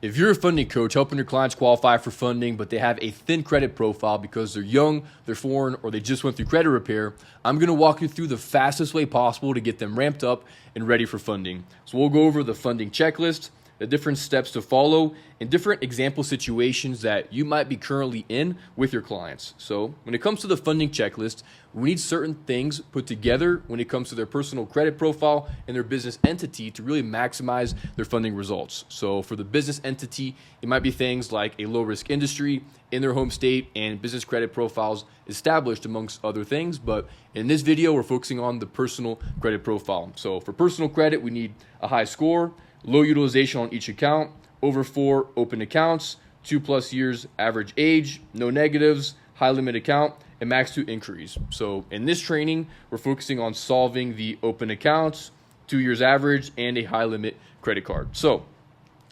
If you're a funding coach helping your clients qualify for funding, but they have a thin credit profile because they're young, they're foreign, or they just went through credit repair, I'm going to walk you through the fastest way possible to get them ramped up and ready for funding. So we'll go over the funding checklist, the different steps to follow, and different example situations that you might be currently in with your clients. So when it comes to the funding checklist, we need certain things put together when it comes to their personal credit profile and their business entity to really maximize their funding results. So for the business entity, it might be things like a low risk industry in their home state and business credit profiles established amongst other things. But in this video, we're focusing on the personal credit profile. So for personal credit, we need a high score, low utilization on each account, over 4 open accounts, 2+ years average age, no negatives, high limit account, and max 2 inquiries. So in this training, we're focusing on solving the open accounts, 2 years average, and a high limit credit card. So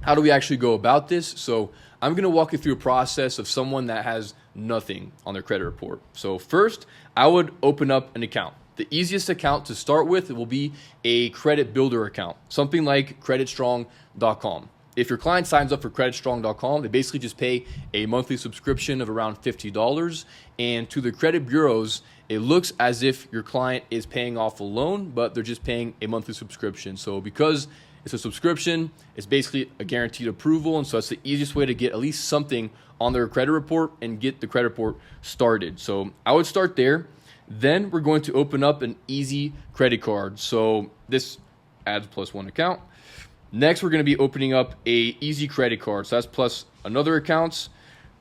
how do we actually go about this? So I'm going to walk you through a process of someone that has nothing on their credit report. So first, I would open up an account. The easiest account to start with will be a credit builder account, something like creditstrong.com. If your client signs up for creditstrong.com, they basically just pay a monthly subscription of around $50. And to the credit bureaus, it looks as if your client is paying off a loan, but they're just paying a monthly subscription. So because it's a subscription, it's basically a guaranteed approval. And so it's the easiest way to get at least something on their credit report and get the credit report started. So I would start there. Then we're going to open up an easy credit card. So this adds +1 account. Next, we're going to be opening up a easy credit card. So that's plus another accounts.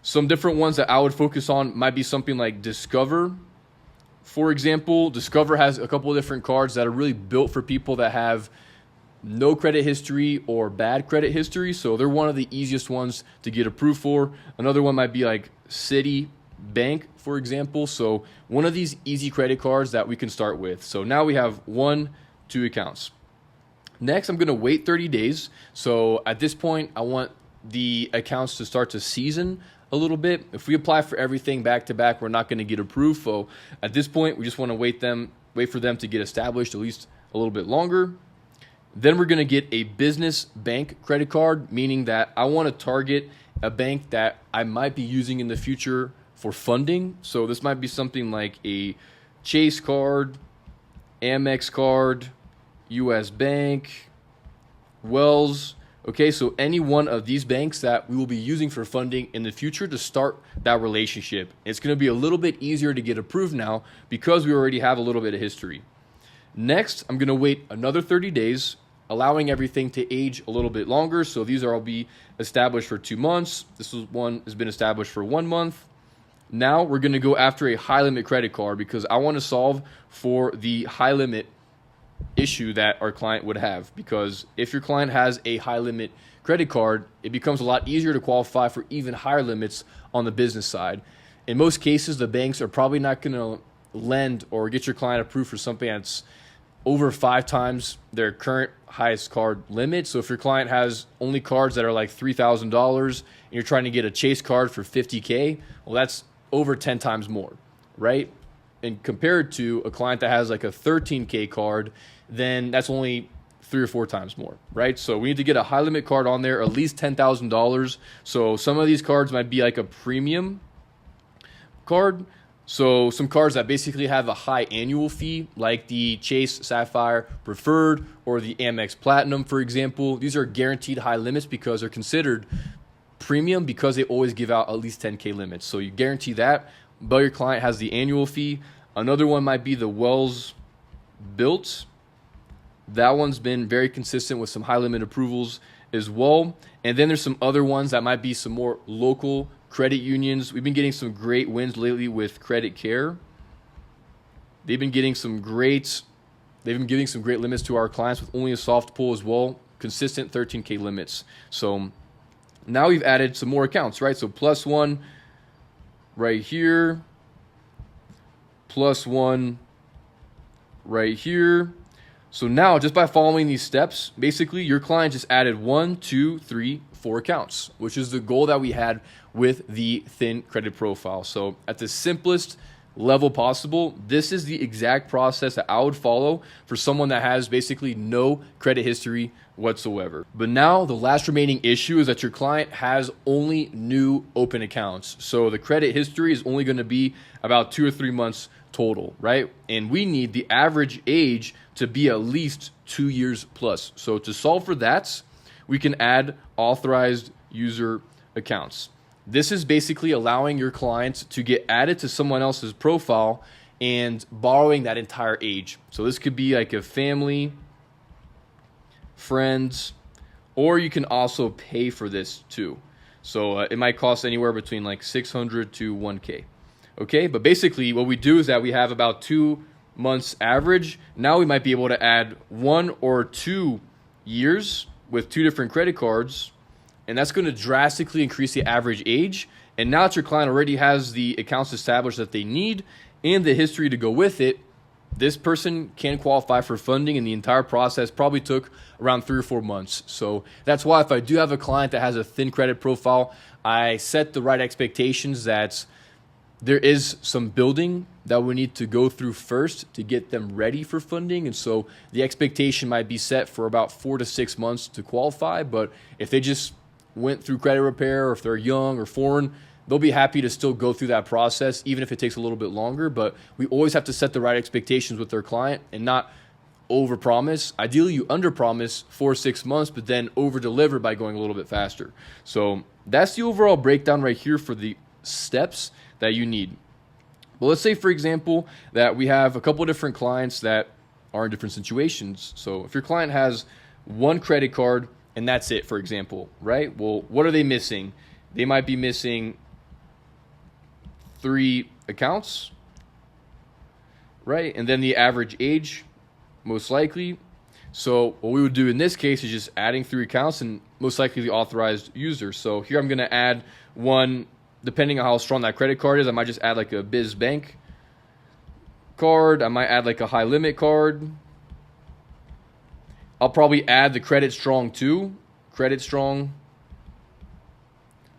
Some different ones that I would focus on might be something like Discover. For example, Discover has a couple of different cards that are really built for people that have no credit history or bad credit history. So they're one of the easiest ones to get approved for. Another one might be like Citibank, for example. So one of these easy credit cards that we can start with. So now we have 1, 2 accounts. Next, I'm going to wait 30 days. So at this point, I want the accounts to start to season a little bit. If we apply for everything back to back, we're not going to get approved. So at this point, we just want to wait for them to get established at least a little bit longer. Then we're going to get a business bank credit card, meaning that I want to target a bank that I might be using in the future for funding. So this might be something like a Chase card, Amex card, US Bank, Wells. Okay, so any one of these banks that we will be using for funding in the future to start that relationship. It's going to be a little bit easier to get approved now because we already have a little bit of history. Next, I'm going to wait another 30 days, allowing everything to age a little bit longer. So these are all be established for 2 months. This one has been established for 1 month. Now we're going to go after a high limit credit card because I want to solve for the high limit issue that our client would have. Because if your client has a high limit credit card, it becomes a lot easier to qualify for even higher limits on the business side. In most cases, the banks are probably not going to lend or get your client approved for something that's over 5 times their current highest card limit. So if your client has only cards that are like $3,000 and you're trying to get a Chase card for $50K, well, that's over 10 times more, right? And compared to a client that has like a $13K card, then that's only 3 or 4 times more, right? So we need to get a high limit card on there, at least $10,000. So some of these cards might be like a premium card. So some cards that basically have a high annual fee, like the Chase Sapphire Preferred or the Amex Platinum, for example. These are guaranteed high limits because they're considered premium because they always give out at least 10K limits. So you guarantee that, but your client has the annual fee. Another one might be the Wells Built. That one's been very consistent with some high limit approvals as well. And then there's some other ones that might be some more local credit unions. We've been getting some great wins lately with Credit Care. They've been giving some great limits to our clients with only a soft pull as well, consistent 13K limits. So now we've added some more accounts, right? So +1 right here, +1 right here. So now just by following these steps, basically your client just added 1, 2, 3, 4 accounts, which is the goal that we had with the thin credit profile. So at the simplest level possible, this is the exact process that I would follow for someone that has basically no credit history whatsoever. But now the last remaining issue is that your client has only new open accounts. So the credit history is only going to be about 2 or 3 months total, right? And we need the average age to be at least 2 years plus. So to solve for that, we can add authorized user accounts. This is basically allowing your clients to get added to someone else's profile and borrowing that entire age. So this could be like a family, friends, or you can also pay for this too. So it might cost anywhere between like 600 to 1K. Okay, but basically what we do is that we have about 2 months average. Now we might be able to add 1 or 2 years with 2 different credit cards, and that's going to drastically increase the average age. And now that your client already has the accounts established that they need and the history to go with it, this person can qualify for funding, and the entire process probably took around 3 or 4 months. So that's why if I do have a client that has a thin credit profile, I set the right expectations that there is some building that we need to go through first to get them ready for funding. And so the expectation might be set for about 4 to 6 months to qualify. But if they just went through credit repair, or if they're young or foreign, they'll be happy to still go through that process, even if it takes a little bit longer. But we always have to set the right expectations with their client and not overpromise. Ideally, you underpromise 4 or 6 months, but then overdeliver by going a little bit faster. So that's the overall breakdown right here for the steps that you need. Well, let's say, for example, that we have a couple different clients that are in different situations. So if your client has one credit card and that's it, for example, right? Well, what are they missing? They might be missing 3 accounts, right? And then the average age, most likely. So what we would do in this case is just adding 3 accounts and most likely the authorized user. So here I'm going to add one. Depending on how strong that credit card is, I might just add like a Biz Bank card. I might add like a high limit card. I'll probably add the Credit Strong too. Credit Strong.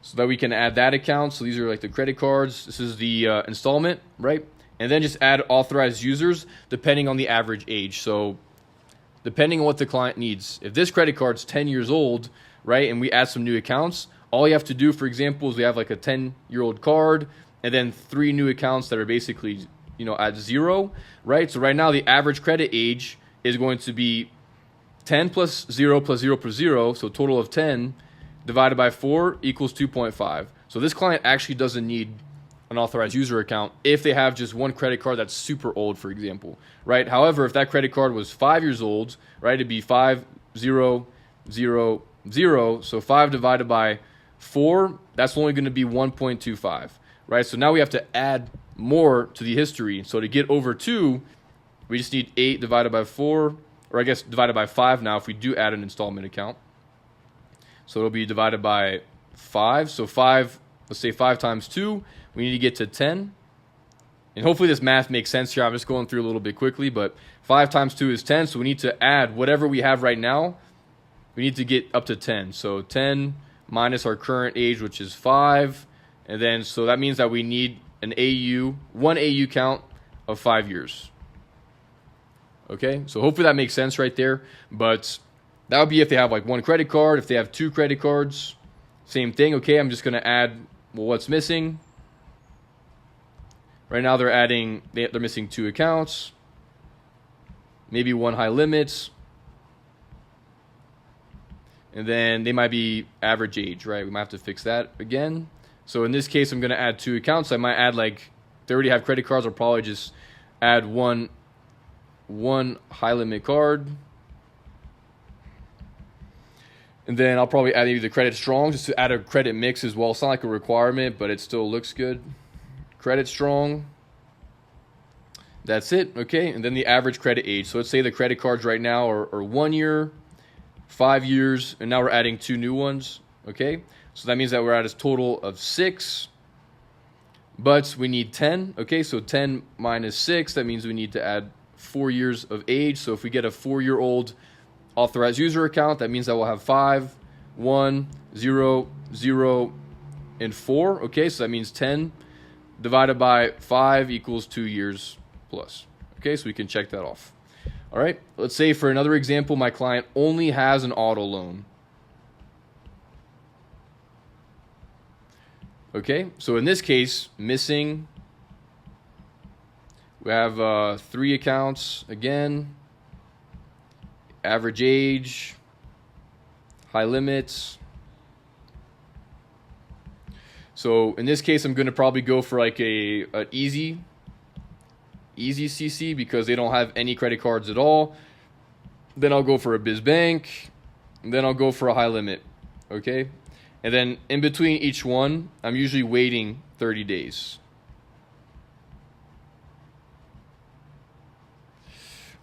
So that we can add that account. So these are like the credit cards. This is the installment, right? And then just add authorized users depending on the average age. So depending on what the client needs. If this credit card's 10 years old, right, and we add some new accounts, all you have to do, for example, is we have like a 10-year-old card and then 3 new accounts that are basically, at 0, right? So right now the average credit age is going to be 10 plus 0 plus 0 plus 0, so a total of 10 divided by 4 equals 2.5. So this client actually doesn't need an authorized user account if they have just one credit card that's super old, for example, right? However, if that credit card was 5 years old, right, it'd be 5, 0, 0, 0. So 5 divided by 4, that's only going to be 1.25, right? So now we have to add more to the history. So to get over 2, we just need 8 divided by 4, or I guess divided by 5 now if we do add an installment account. So it'll be divided by 5. So 5, let's say 5 times 2, we need to get to 10. And hopefully this math makes sense here. I'm just going through a little bit quickly, but 5 times 2 is 10. So we need to add whatever we have right now. We need to get up to 10. So 10 minus our current age, which is 5. And then, so that means that we need one AU count of 5 years. Okay, so hopefully that makes sense right there. But that would be if they have like one credit card. If they have 2 credit cards, same thing. Okay, I'm just going to add what's missing. Right now they're missing 2 accounts, maybe 1 high limit. And then they might be average age, right? We might have to fix that again. So in this case, I'm going to add 2 accounts. I might add if they already have credit cards, I'll probably just add one high limit card. And then I'll probably add maybe the Credit Strong just to add a credit mix as well. It's not like a requirement, but it still looks good. Credit Strong. That's it, okay? And then the average credit age. So let's say the credit cards right now are 1 year, 5 years, and now we're adding 2 new ones, okay? So that means that we're at a total of 6, but we need 10, okay? So 10 minus 6, that means we need to add 4 years of age. So if we get a 4-year-old authorized user account, that means that we'll have 5, 1, 0, 0, and 4, okay? So that means 10 divided by 5 equals 2 years plus. Okay, so we can check that off. All right, let's say for another example, my client only has an auto loan. Okay, so in this case, missing, we have 3 accounts again, average age, high limits. So in this case, I'm going to probably go for like an easy CC because they don't have any credit cards at all. Then I'll go for a biz bank. And then I'll go for a high limit. Okay. And then in between each one, I'm usually waiting 30 days.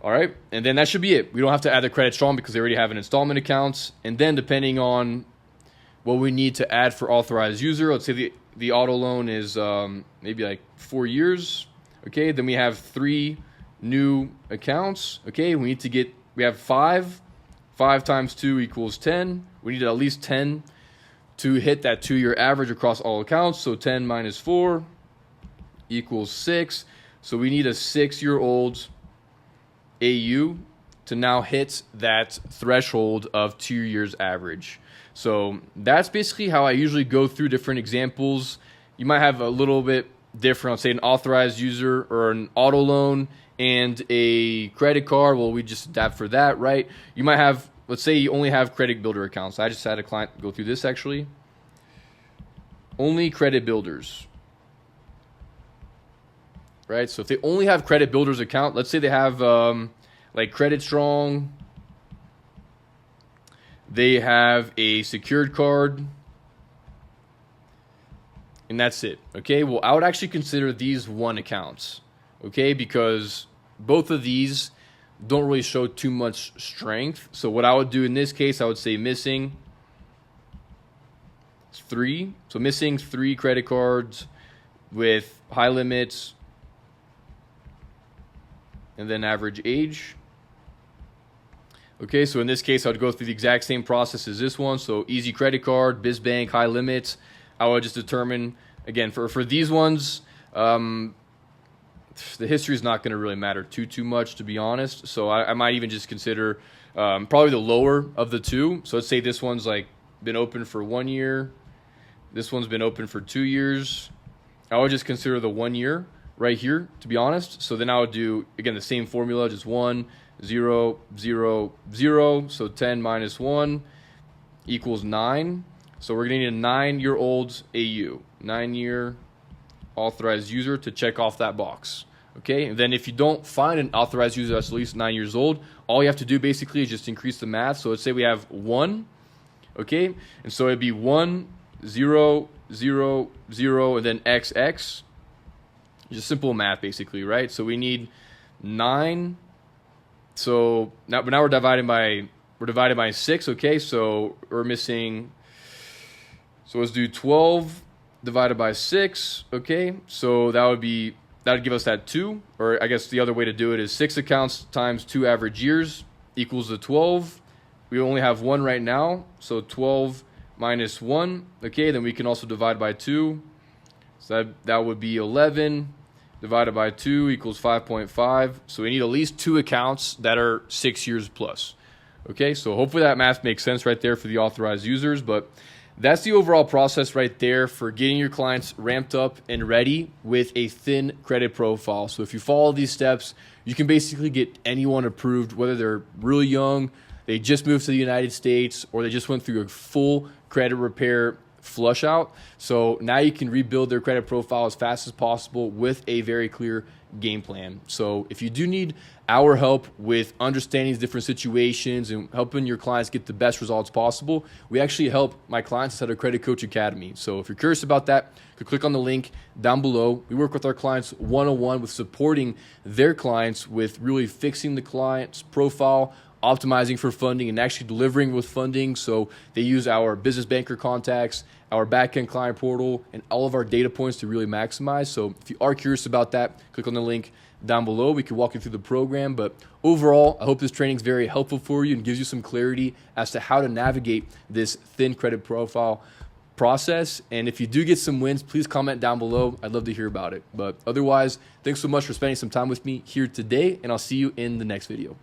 All right. And then that should be it. We don't have to add the credit strong because they already have an installment accounts. And then depending on what we need to add for authorized user, let's say the auto loan is maybe like 4 years. Okay, then we have 3 new accounts. Okay, we have 5. 5 times 2 equals 10. We need at least 10 to hit that 2-year average across all accounts. So 10 minus 4 equals 6. So we need a 6-year-old AU to now hit that threshold of 2 years average. So that's basically how I usually go through different examples. You might have a little bit different, say an authorized user or an auto loan and a credit card. Well, we just adapt for that, right? You might have, let's say you only have credit builder accounts. I just had a client go through this actually. Only credit builders, right? So if they only have credit builders account, let's say they have like Credit Strong, they have a secured card, and that's it. Okay, well, I would actually consider these 1 accounts, okay, because both of these don't really show too much strength. So what I would do in this case, I would say missing 3. So missing 3 credit cards with high limits and then average age. Okay, so in this case, I would go through the exact same process as this one. So easy credit card, biz bank, high limits. I would just determine, again, for these ones, the history is not going to really matter too much, to be honest. So I might even just consider probably the lower of the 2. So let's say this one's like been open for 1 year. This one's been open for 2 years. I would just consider the 1 year right here, to be honest. So then I would do, again, the same formula, just 1, 0, 0, 0. So 10 minus 1 equals 9. So we're going to need a 9-year-old AU, 9-year authorized user to check off that box. Okay, and then if you don't find an authorized user that's at least 9 years old, all you have to do basically is just increase the math. So let's say we have 1, okay, and so it'd be 1, 0, 0, 0, and then XX. Just simple math basically, right? So we need 9. So now we're dividing by 6, okay? So we're missing, so let's do 12 divided by 6, okay? So that would give us that 2, or I guess the other way to do it is 6 accounts times 2 average years equals the 12. We only have 1 right now, so 12 minus 1, okay? Then we can also divide by 2. So that would be 11 divided by 2 equals 5.5. So we need at least 2 accounts that are 6 years plus. Okay, so hopefully that math makes sense right there for the authorized users. But that's the overall process right there for getting your clients ramped up and ready with a thin credit profile. So if you follow these steps, you can basically get anyone approved, whether they're really young, they just moved to the United States, or they just went through a full credit repair flush out. So now you can rebuild their credit profile as fast as possible with a very clear game plan. So if you do need our help with understanding these different situations and helping your clients get the best results possible, we actually help my clients at our Credit Coach Academy. So if you're curious about that, you can click on the link down below. We work with our clients one-on-one with supporting their clients with really fixing the client's profile, optimizing for funding, and actually delivering with funding. So they use our business banker contacts, our backend client portal, and all of our data points to really maximize. So if you are curious about that, click on the link down below. We can walk you through the program. But overall, I hope this training is very helpful for you and gives you some clarity as to how to navigate this thin credit profile process. And if you do get some wins, please comment down below. I'd love to hear about it. But otherwise, thanks so much for spending some time with me here today, and I'll see you in the next video.